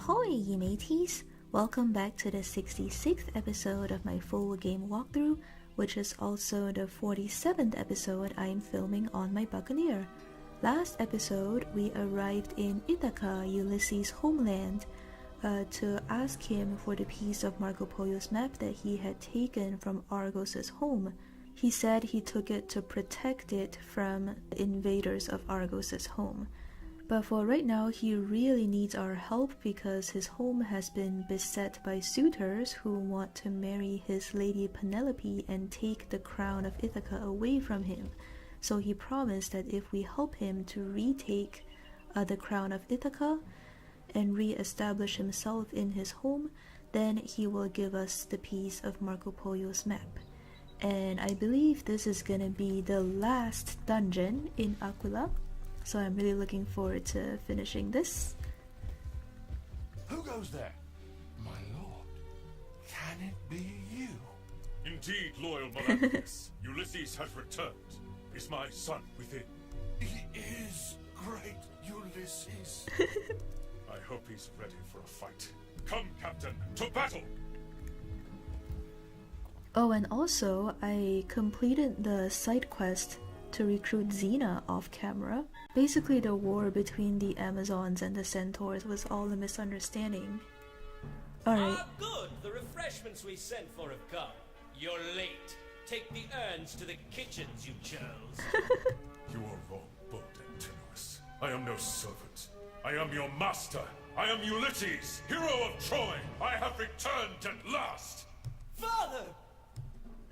Ahoy, mateys! Welcome back to the 66th episode of my full game walkthrough, which is also the 47th episode I am filming on my buccaneer. Last episode, we arrived in Ithaca, Ulysses' homeland, to ask him for the piece of Marco Pollo's map that he had taken from Argos's home. He said he took it to protect it from the invaders of Argos's home. But for right now, he really needs our help because his home has been beset by suitors who want to marry his lady Penelope and take the crown of Ithaca away from him. So he promised that if we help him to retake the crown of Ithaca and re-establish himself in his home, then he will give us the piece of Marco Pollo's map. And I believe this is gonna be the last dungeon in Aquilan. So I'm really looking forward to finishing this. Who goes there? My lord, can it be you? Indeed, loyal Marleybone. Ulysses has returned. Is my son within? He is great Ulysses. I hope he's ready for a fight. Come, Captain, to battle! Oh, and also, I completed the side quest to recruit Xena off camera. Basically, the war between the Amazons and the Centaurs was all a misunderstanding. Alright. Ah, good! The refreshments we sent for have come. You're late. Take the urns to the kitchens, you churls. You are wrong, bold and tenuous. I am no servant. I am your master. I am Ulysses, hero of Troy. I have returned at last. Father!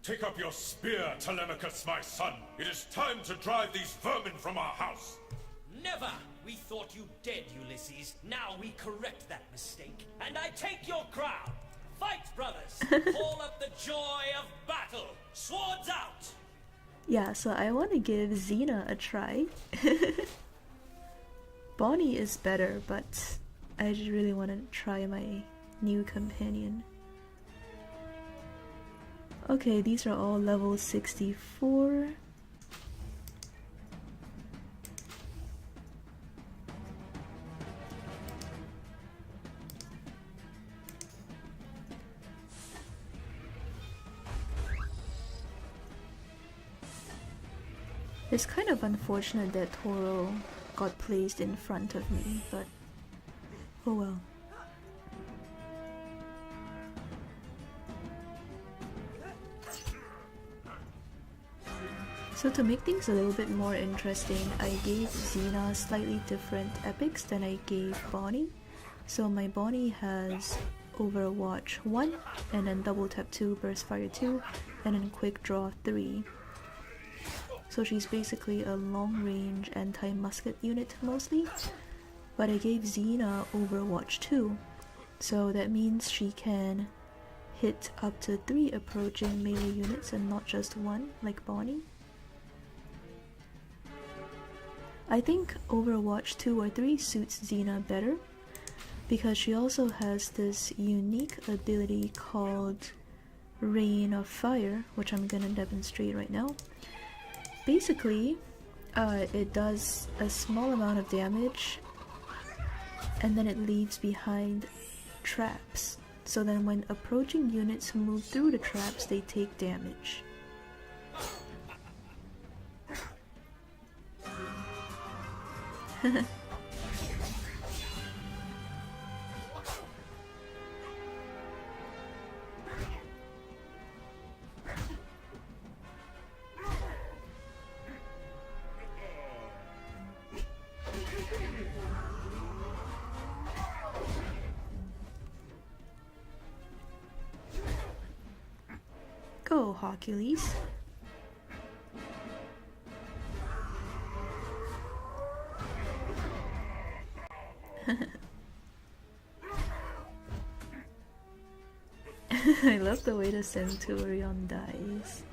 Take up your spear, Telemachus, my son. It is time to drive these vermin from our house. Never! We thought you dead, Ulysses. Now we correct that mistake. And I take your crown. Fight, brothers! Call up the joy of battle! Swords out! Yeah, so I want to give Xena a try. Bonnie is better, but I just really want to try my new companion. Okay, these are all level 64. It's kind of unfortunate that Toro got placed in front of me, but oh well. So to make things a little bit more interesting, I gave Xena slightly different epics than I gave Bonnie. So my Bonnie has Overwatch 1, and then Double Tap 2, Burst Fire 2, and then Quick Draw 3. So she's basically a long-range anti-musket unit mostly. But I gave Xena Overwatch 2, so that means she can hit up to 3 approaching melee units and not just 1 like Bonnie. I think Overwatch 2 or 3 suits Xena better because she also has this unique ability called Rain of Fire, which I'm gonna demonstrate right now. Basically, it does a small amount of damage and then it leaves behind traps. So then when approaching units move through the traps, they take damage. Go, Hercules. I love the way the Centurion dies.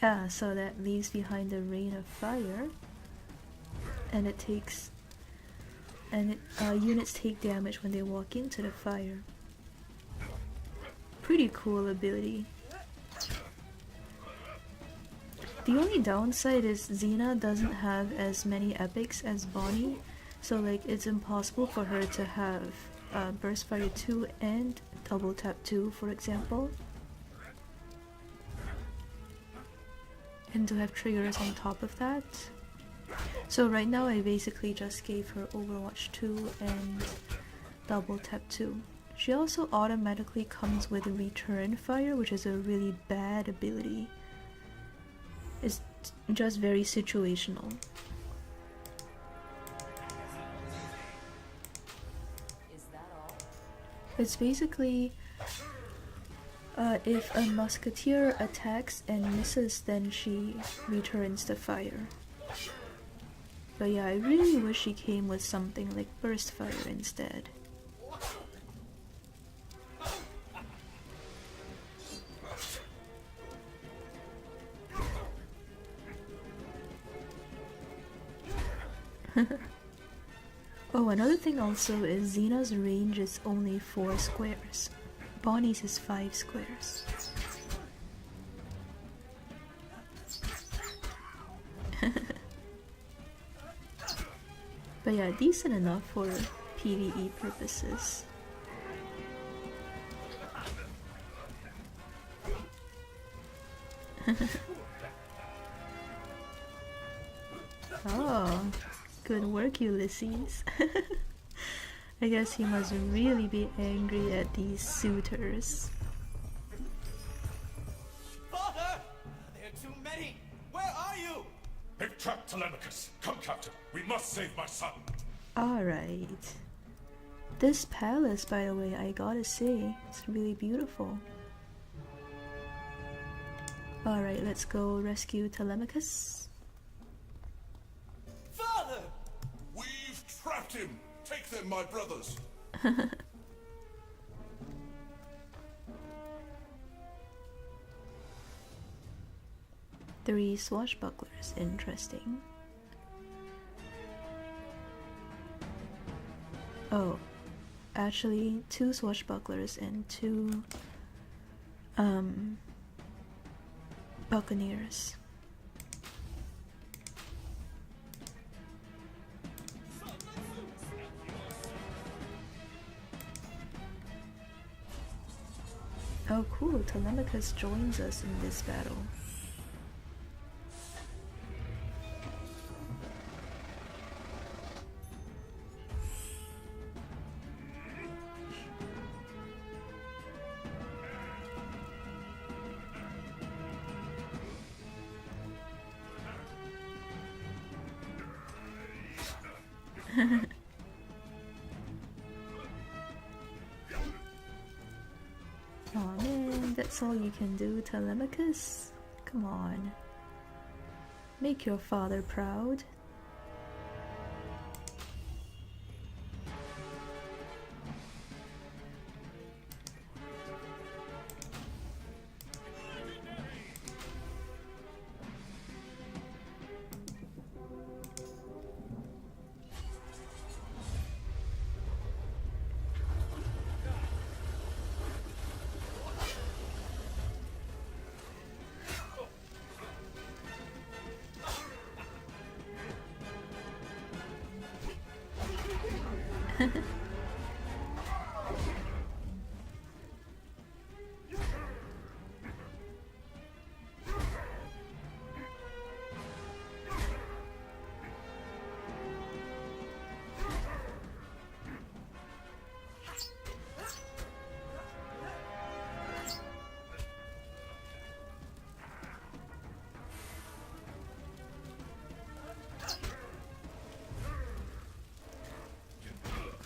Yeah, so that leaves behind the Rain of Fire, and it takes, units take damage when they walk into the fire. Pretty cool ability. The only downside is Xena doesn't have as many epics as Bonnie, So like it's impossible for her to have burst fire 2 and double tap 2, for example, and to have triggers on top of that. So right now I basically just gave her Overwatch 2 and double tap 2. She also automatically comes with return fire, which is a really bad ability. It's just very situational. It's basically if a musketeer attacks and misses, then she returns the fire. But yeah, I really wish she came with something like burst fire instead. Oh, another thing also is Xena's range is only 4 squares. Bonnie's is 5 squares. But yeah, decent enough for PvE purposes. Oh, good work, Ulysses. I guess he must really be angry at these suitors. Father! There are too many! Where are you? They've trapped Telemachus. Come, Captain. We must save my son. Alright. This palace, by the way, I gotta say, it's really beautiful. Alright, let's go rescue Telemachus. Father! We've trapped him! Take them, my brothers! 3 swashbucklers, interesting. Oh, actually 2 swashbucklers and 2 buccaneers. Oh cool, Telemachus joins us in this battle. Aw man, that's all you can do, Telemachus? Come on. Make your father proud.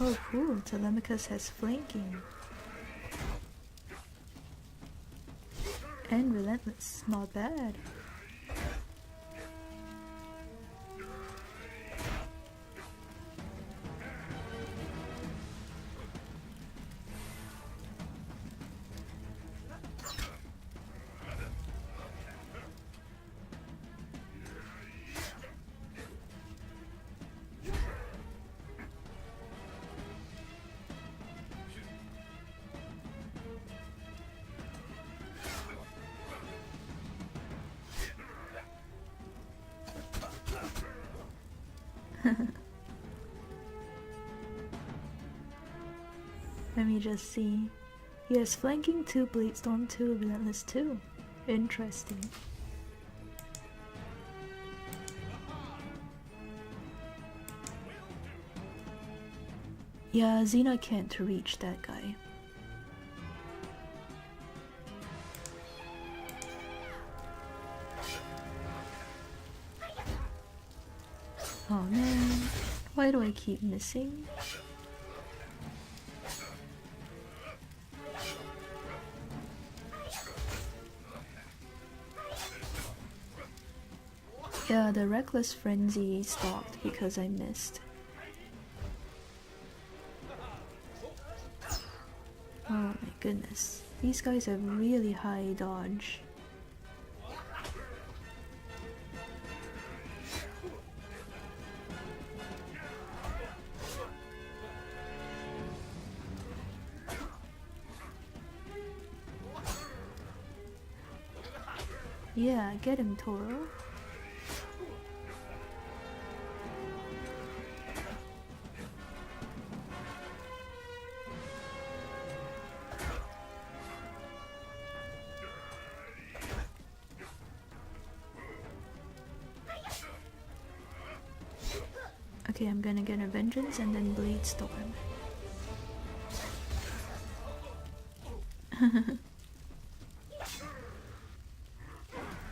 Oh cool, Telemachus has flanking. And relentless, not bad. Let me just see. He has flanking 2, Blade Storm 2, Relentless 2. Interesting. Yeah, Xena can't reach that guy. Oh man, why do I keep missing? Yeah, the Reckless Frenzy stopped because I missed. Oh my goodness, these guys have really high dodge. Yeah, get him, Toro. Okay, I'm gonna get a Vengeance and then Blade Storm.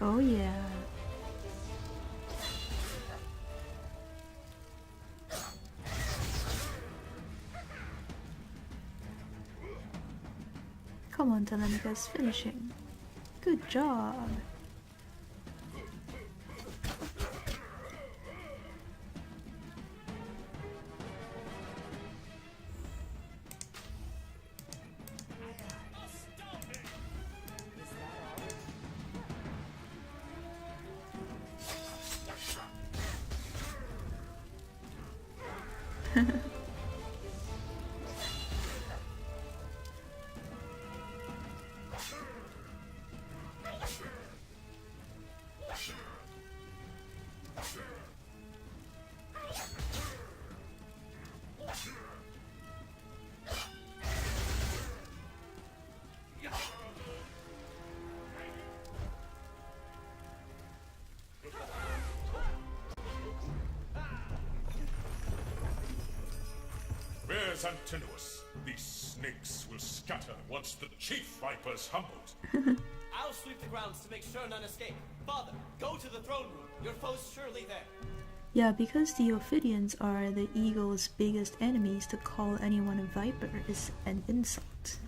Oh yeah. Come on, Telemachus, finishing. Good job. Where's Antinous? These snakes will scatter once the chief viper's humbled. I'll sweep the grounds to make sure none escape. Father, go to the throne room. Your foe's surely there. Yeah, because the Ophidians are the eagle's biggest enemies, to call anyone a viper is an insult.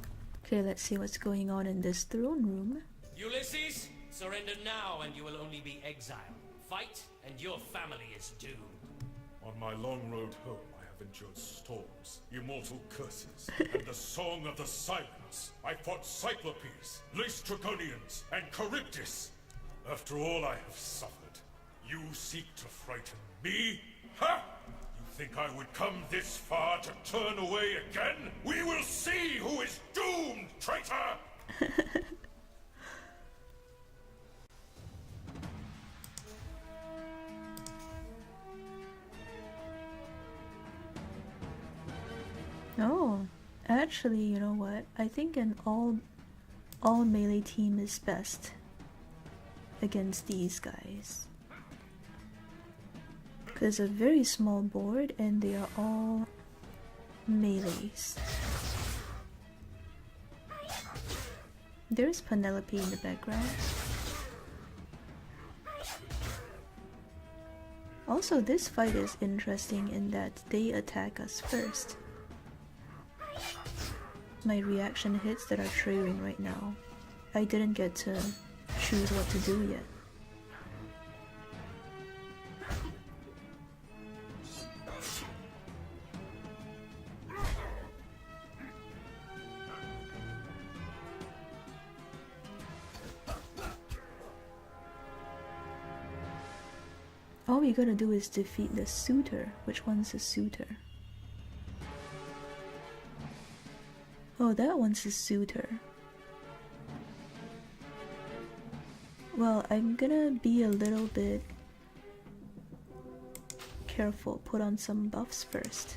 Okay, let's see what's going on in this throne room. Ulysses, surrender now and you will only be exiled. Fight and your family is doomed. On my long road home, I have endured storms, immortal curses, and the song of the silence. I fought Cyclopes, Laestrygonians, and Charybdis. After all I have suffered, you seek to frighten me? Ha! You think I would come this far to turn away again? We will see who is doomed, traitor! Oh, actually, you know what? I think an all melee team is best against these guys. Because a very small board and they are all melees. There's Penelope in the background. Also, this fight is interesting in that they attack us first. My reaction hits that are triggering right now. I didn't get to choose what to do yet. All we gotta do is defeat the suitor. Which one's a suitor? Oh, that one's a suitor. Well, I'm gonna be a little bit careful. Put on some buffs first.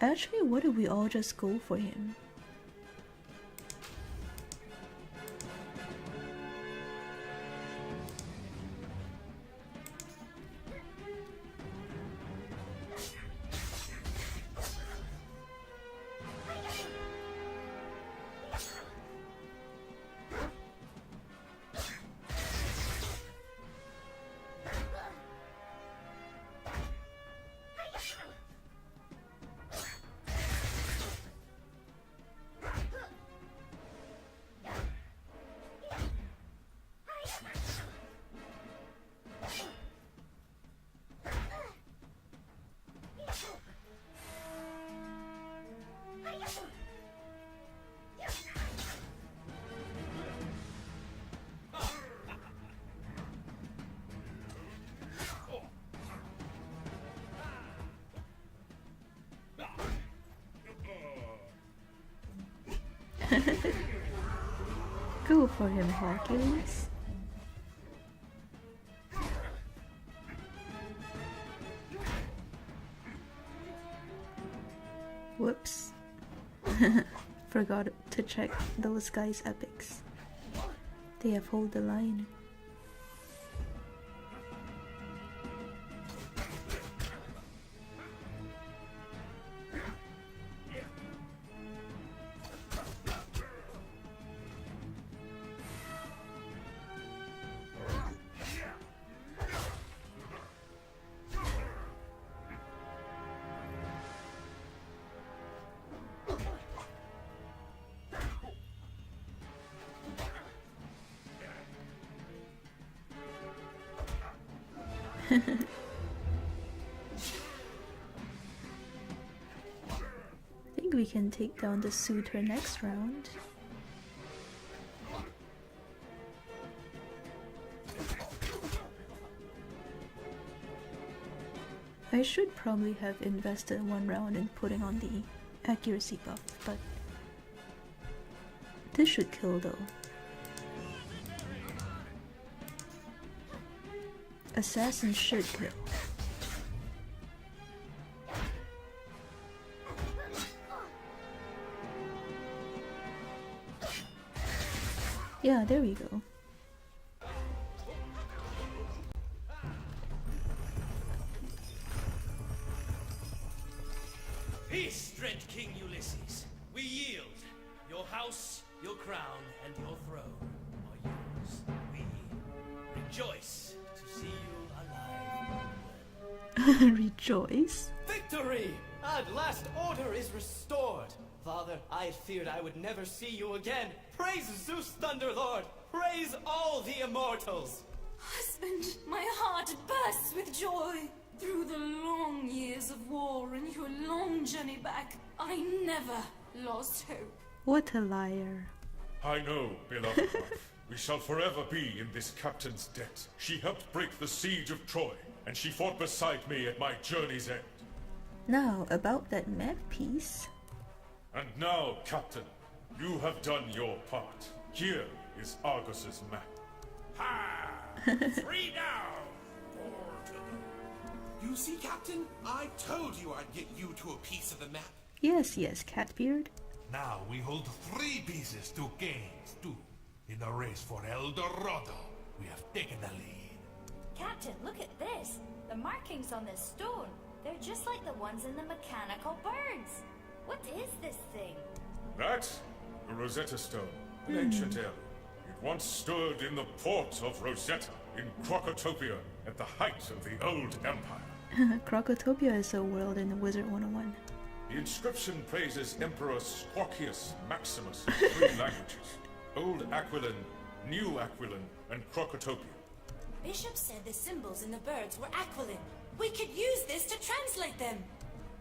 Actually, what if we all just go for him? Go for him, Hercules. Whoops. Forgot to check those guys' epics. They have hold the line. I think we can take down the suitor next round. I should probably have invested one round in putting on the accuracy buff, but this should kill though. Assassin should kill. Yeah, there we go. Peace, dread King Ulysses. We yield. Your house, your crown, and your throne are yours. We rejoice to see you alive. Rejoice. Victory! At last order is restored. Father, I feared I would never see you again. Praise Zeus, Thunderlord! Praise all the immortals! Husband, my heart bursts with joy. Through the long years of war and your long journey back, I never lost hope. What a liar. I know, beloved wife. We shall forever be in this captain's debt. She helped break the siege of Troy, and she fought beside me at my journey's end. Now, about that map piece. And now, Captain, you have done your part. Here is Argos's map. Ha! Three down! Four to go. You see, Captain? I told you I'd get you to a piece of the map. Yes, yes, Catbeard. Now we hold 3 pieces to gains, 2. In the race for El Dorado, we have taken the lead. Captain, look at this. The markings on this stone. They're just like the ones in the mechanical birds. What is this thing? That? The Rosetta Stone, an ancient heirloom. It once stood in the port of Rosetta, in Crocotopia, at the height of the old empire. Crocotopia is a world in Wizard 101. The inscription praises Emperor Squarcius Maximus in 3 languages. Old Aquilan, New Aquilan, and Crocotopia. Bishop said the symbols in the birds were Aquilan. We could use this to translate them.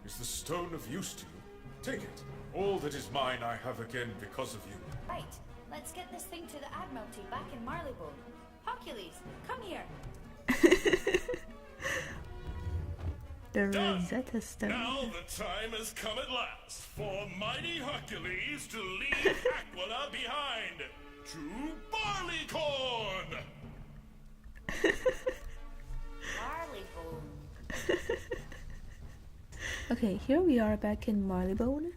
Is the stone of use to you? Take it. All that is mine I have again because of you. Right. Let's get this thing to the Admiralty back in Marleybone. Hercules, come here. The Done. Rosetta Stone. Now the time has come at last for mighty Hercules to leave Aquila behind. To Barleycorn! Marleybone. Okay, here we are back in Marleybone.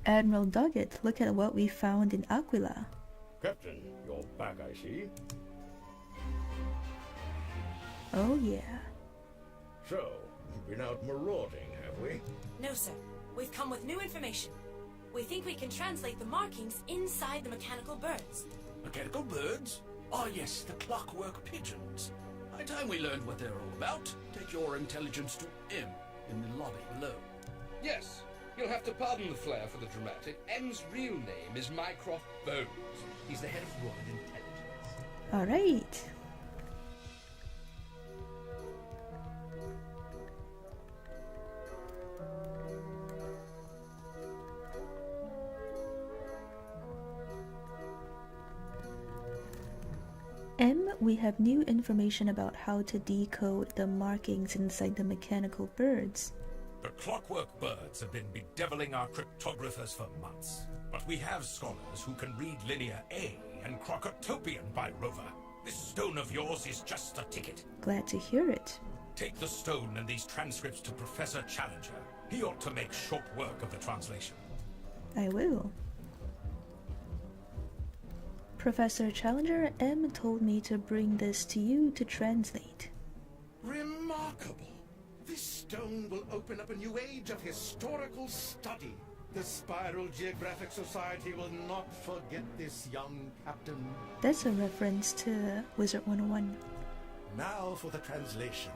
Admiral Doggett, look at what we found in Aquila. Captain, you're back, I see. Oh yeah. So, we've been out marauding, have we? No, sir. We've come with new information. We think we can translate the markings inside the mechanical birds. Mechanical birds? Ah, yes, the clockwork pigeons. High time we learned what they're all about. Take your intelligence to M in the lobby below. Yes, you'll have to pardon the flair for the dramatic. M's real name is Mycroft Bones. He's the head of Royal Intelligence. Alright. M, we have new information about how to decode the markings inside the mechanical birds. The clockwork birds have been bedeviling our cryptographers for months. But we have scholars who can read Linear A and Crocotopian by Rover. This stone of yours is just a ticket. Glad to hear it. Take the stone and these transcripts to Professor Challenger. He ought to make short work of the translation. I will. Professor Challenger, M told me to bring this to you to translate. Remarkable. This stone will open up a new age of historical study. The Spiral Geographic Society will not forget this young captain. That's a reference to Wizard 101. Now for the translation.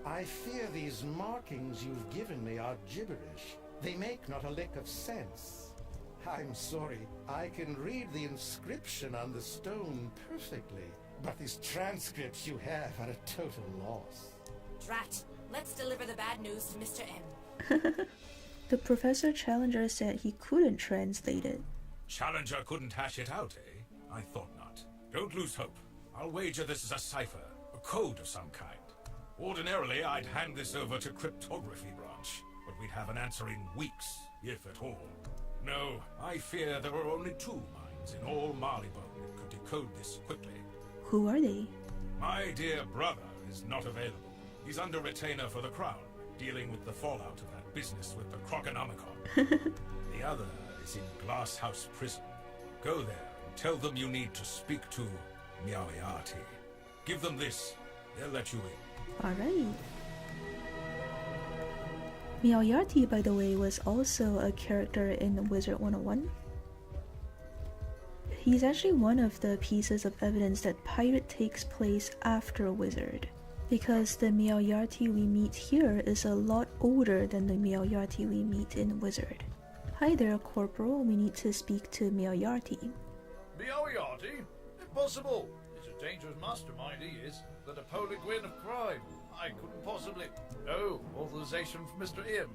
I fear these markings you've given me are gibberish. They make not a lick of sense. I'm sorry, I can read the inscription on the stone perfectly, but these transcripts you have are a total loss. Drat, let's deliver the bad news to Mr. M. The Professor Challenger said he couldn't translate it. Challenger couldn't hash it out, eh? I thought not. Don't lose hope. I'll wager this is a cipher, a code of some kind. Ordinarily, I'd hand this over to cryptography branch, but we'd have an answer in weeks, if at all. No, I fear there are only two minds in all Marleybone that could decode this quickly. Who are they? My dear brother is not available. He's under retainer for the Crown, dealing with the fallout of that business with the Croconomicon. The other is in Glass House Prison. Go there and tell them you need to speak to Miaoyati. Give them this. They'll let you in. Alright. Miaoyati, by the way, was also a character in Wizard 101. He's actually one of the pieces of evidence that Pirate takes place after Wizard, because the Miaoyati we meet here is a lot older than the Miaoyati we meet in Wizard. Hi there, Corporal. We need to speak to Miaoyati. Miaoyati? Impossible! He's a dangerous mastermind, he is. The Napoleon of crime. I couldn't possibly... Oh, authorization from Mr. M.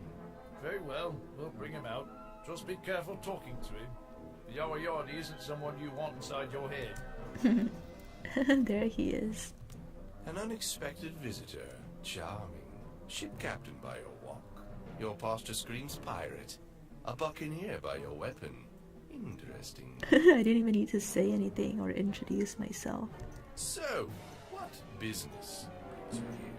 Very well, we'll bring him out. Just be careful talking to him. Miaoyati isn't someone you want inside your head. There he is. An unexpected visitor. Charming. Ship captain by your walk. Your posture screams pirate. A buccaneer by your weapon. Interesting. I didn't even need to say anything or introduce myself. So, what business brings you here?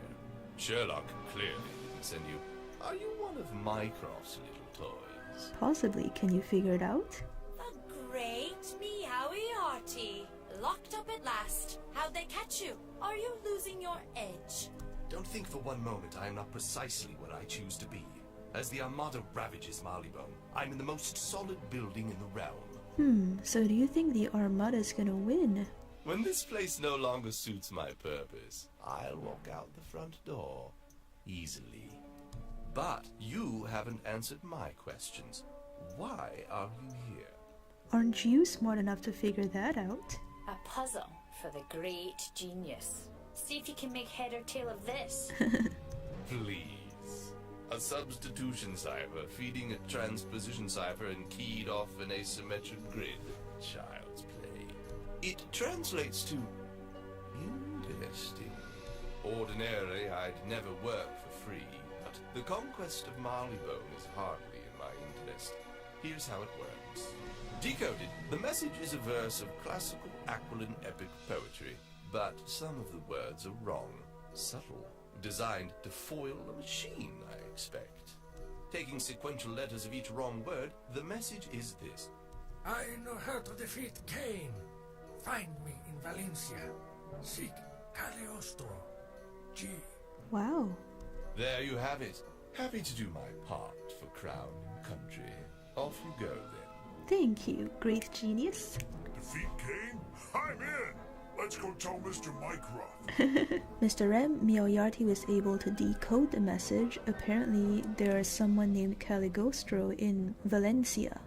Sherlock clearly didn't send you. Are you one of Mycroft's little toys? Possibly. Can you figure it out? The great Miaoyati. Locked up at last. How'd they catch you? Are you losing your edge? Don't think for one moment I am not precisely what I choose to be. As the Armada ravages Marleybone, I'm in the most solid building in the realm. So do you think the Armada's gonna win? When this place no longer suits my purpose, I'll walk out the front door. Easily. But you haven't answered my questions. Why are you here? Aren't you smart enough to figure that out? A puzzle for the great genius. See if you can make head or tail of this. Please. A substitution cipher feeding a transposition cipher and keyed off an asymmetric grid. Child's play. It translates to... interesting. Ordinarily, I'd never work for free, but the conquest of Marleybone is hardly in my interest. Here's how it works. Decoded, the message is a verse of classical Aquilan epic poetry, but some of the words are wrong. Subtle. Designed to foil a machine, I expect. Taking sequential letters of each wrong word, the message is this. I know how to defeat Cain. Find me in Valencia. Seek Cagliostro. G. Wow. There you have it. Happy to do my part for crown and country. Off you go, then. Thank you, great genius. Defeat Cain? I'm in! Let's go tell Mr. Mycroft. Mr. M, Moriarty was able to decode the message. Apparently, there is someone named Caligostro in Valencia.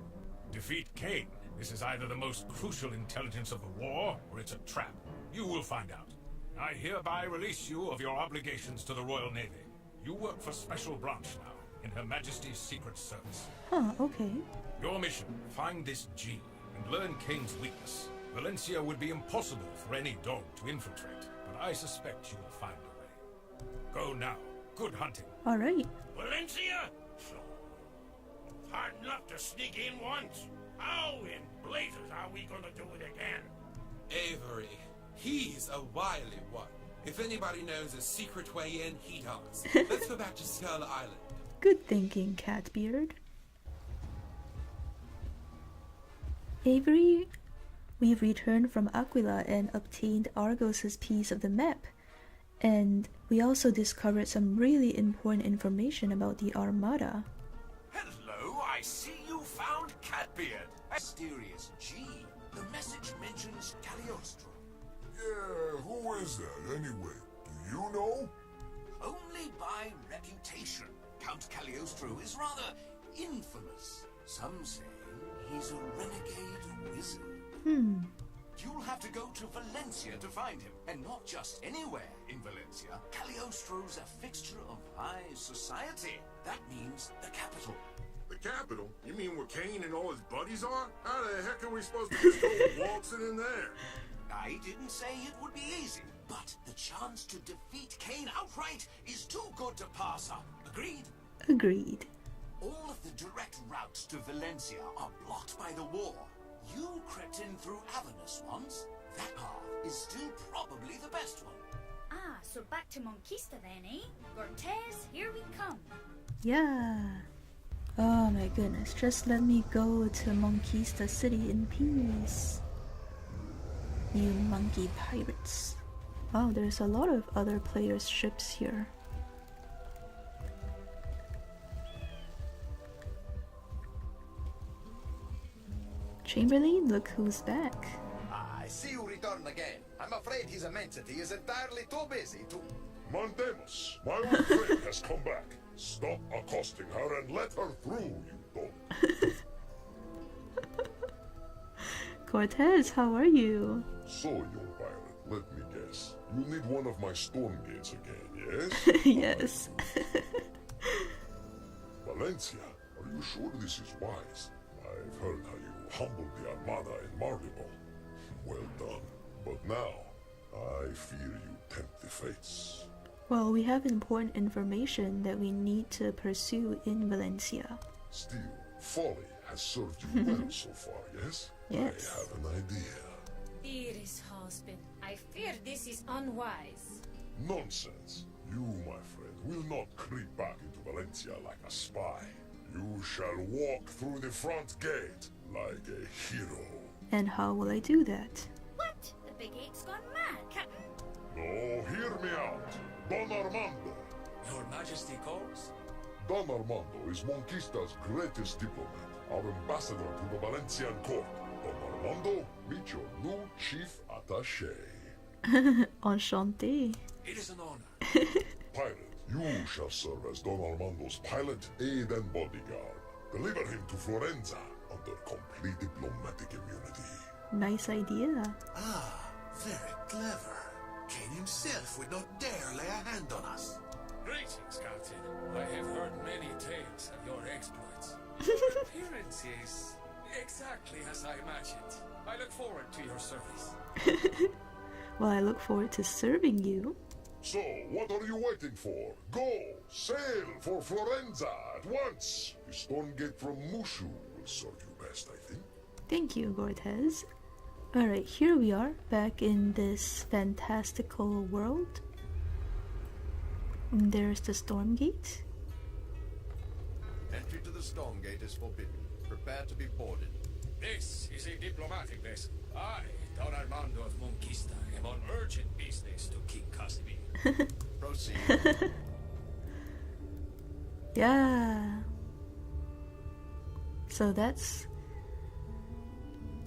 Defeat Cain. This is either the most crucial intelligence of the war, or it's a trap. You will find out. I hereby release you of your obligations to the Royal Navy. You work for Special Branch now, in Her Majesty's Secret Service. Huh, okay. Your mission, find this G, and learn Cain's weakness. Valencia would be impossible for any dog to infiltrate, but I suspect you will find a way. Go now. Good hunting. Alright. Valencia? Hard enough to sneak in once. How in blazes are we gonna do it again? Avery. He's a wily one. If anybody knows a secret way in, he does. Let's go back to Skull Island. Good thinking, Catbeard. Avery, we've returned from Aquilan and obtained Argos's piece of the map. And we also discovered some really important information about the Armada. Hello, I see you found Catbeard. Mysterious G. The message mentions Cagliostro. Yeah, who is that anyway? Do you know? Only by reputation. Count Cagliostro is rather infamous. Some say he's a renegade wizard. You'll have to go to Valencia to find him, and not just anywhere in Valencia. Cagliostro's a fixture of high society. That means the capital. The capital? You mean where Cain and all his buddies are? How the heck are we supposed to just go waltzing in there? I didn't say it would be easy, but the chance to defeat Cain outright is too good to pass up. Agreed? Agreed. All of the direct routes to Valencia are blocked by the war. You crept in through Avernus once. That path is still probably the best one. Ah, so back to Monquista then, eh? Cortez, here we come. Yeah. Oh my goodness, just let me go to Monquista City in peace. You monkey pirates. Wow, there's a lot of other players' ships here. Chamberlain, look who's back. I see you return again. I'm afraid his immensity is entirely too busy to... Mandemos, my old friend has come back. Stop accosting her and let her through, you dog. Cortez, how are you? So, young pirate, let me guess. You need one of my storm gates again, yes? Yes. Valencia, are you sure this is wise? I've heard how you humbled the Armada in Marleybone. Well done. But now, I fear you tempt the fates. Well, we have important information that we need to pursue in Valencia. Still, folly has served you well so far, yes? Yes. I have an idea. Dearest husband, I fear this is unwise. Nonsense. You, my friend, will not creep back into Valencia like a spy. You shall walk through the front gate like a hero. And how will I do that? What? The big ape's gone mad, Captain. No, hear me out. Don Armando. Your Majesty calls? Don Armando is Monquista's greatest diplomat, our ambassador to the Valencian court. Don Armando, meet your new chief attaché. Enchanté. It is an honor. Pirate, you shall serve as Don Armando's pilot, aide, and bodyguard. Deliver him to Florenza under complete diplomatic immunity. Nice idea. Ah, very clever. Cain himself would not dare lay a hand on us. Greetings, Captain. I have heard many tales of your exploits. Your appearance is exactly as I imagined. I look forward to your service. Well, I look forward to serving you. So, what are you waiting for? Go! Sail for Florenza at once! The storm gate from Mushu will serve you best, I think. Thank you, Cortez. Alright, here we are, back in this fantastical world. And there's the storm gate. Entry to the storm gate is forbidden. Prepare to be boarded. This is a diplomatic vessel. I, Don Armando of Monquista, am on urgent business to King Casimir. Proceed. Yeah. So that's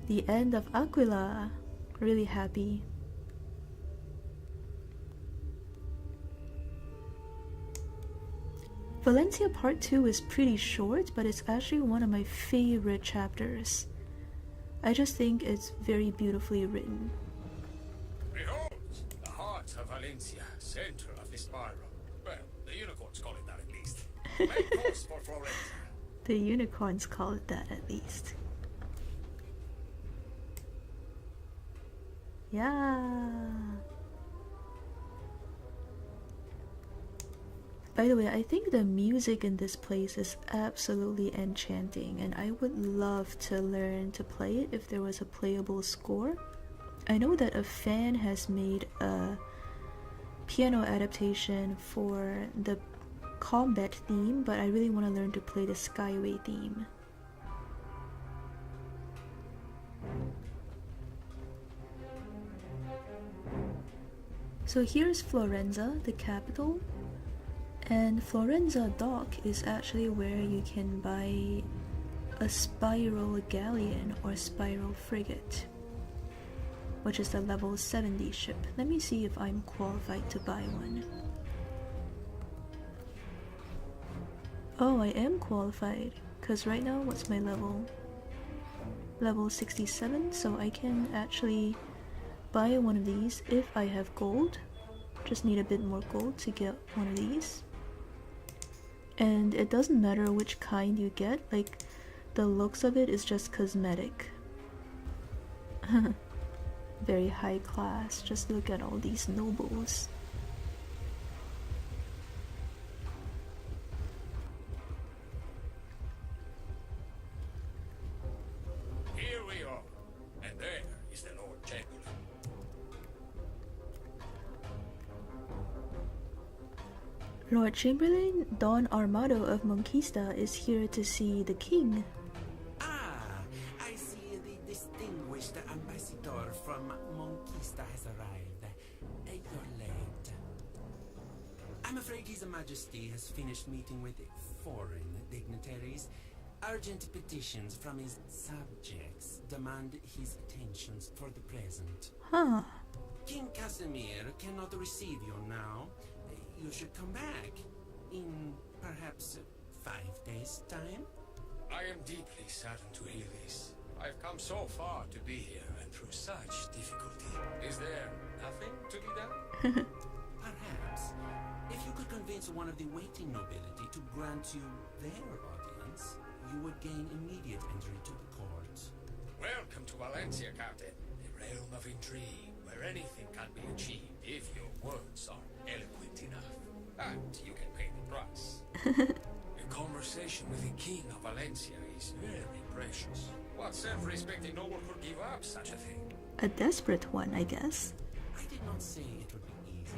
the end of Aquila. Really happy. Valencia Part 2 is pretty short, but it's actually one of my favorite chapters. I just think it's very beautifully written. Behold, the heart of Valencia, center of the spiral. Well, the unicorns call it that at least. Make course for Florenza. The unicorns call it that at least. Yeah. By the way, I think the music in this place is absolutely enchanting, and I would love to learn to play it if there was a playable score. I know that a fan has made a piano adaptation for the combat theme, but I really want to learn to play the Skyway theme. So here's Florenza, the capital. And Florenza Dock is actually where you can buy a spiral galleon or spiral frigate, which is the level 70 ship. Let me see if I'm qualified to buy one. Oh, I am qualified, because right now, what's my level? Level 67, so I can actually buy one of these if I have gold. Just need a bit more gold to get one of these. And it doesn't matter which kind you get, like the looks of it is just cosmetic. Very high class, just look at all these nobles. Here we are, and there is the Lord Chamberlain. Lord Chamberlain Don Armado of Monquista is here to see the king. Ah, I see the distinguished ambassador from Monquista has arrived. You're late. I'm afraid His Majesty has finished meeting with foreign dignitaries. Urgent petitions from his subjects demand his attentions for the present. Huh. King Casimir cannot receive you now. You should come back in perhaps 5 days' time. I am deeply saddened to hear this. I've come so far to be here and through such difficulty. Is there nothing to be done? Perhaps, if you could convince one of the waiting nobility to grant you their audience, you would gain immediate entry to the court. Welcome to Valencia, Captain. A realm of intrigue where anything can be achieved if your words are eloquent enough. And you can pay the price. A conversation with the King of Valencia is very precious. What self-respecting noble could give up such a thing? A desperate one, I guess. I did not say it would be easy.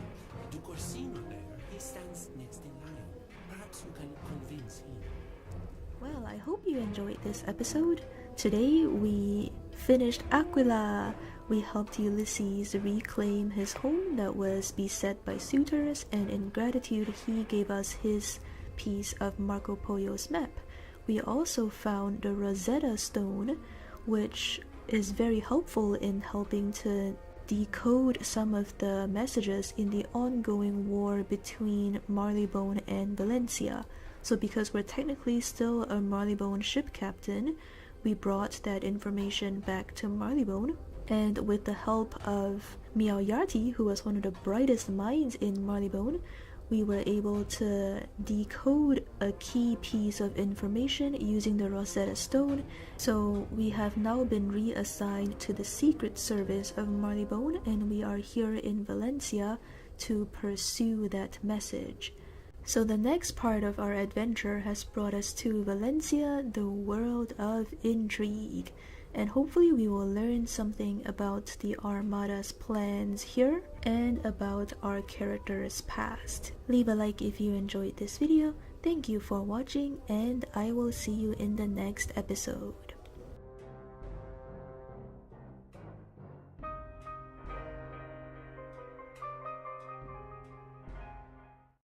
Duke Orsino there, he stands next in line. Perhaps you can convince him. Well, I hope you enjoyed this episode. Today we finished Aquila. We helped Ulysses reclaim his home that was beset by suitors, and in gratitude he gave us his piece of Marco Pollo's map. We also found the Rosetta Stone, which is very helpful in helping to decode some of the messages in the ongoing war between Marleybone and Valencia. So because we're technically still a Marleybone ship captain, we brought that information back to Marleybone, and with the help of Miaoyarty, who was one of the brightest minds in Marleybone, we were able to decode a key piece of information using the Rosetta Stone. So we have now been reassigned to the Secret Service of Marleybone, and we are here in Valencia to pursue that message. So the next part of our adventure has brought us to Valencia, the world of intrigue. and hopefully we will learn something about the Armada's plans here and about our character's past. Leave a like if you enjoyed this video. Thank you for watching, and I will see you in the next episode.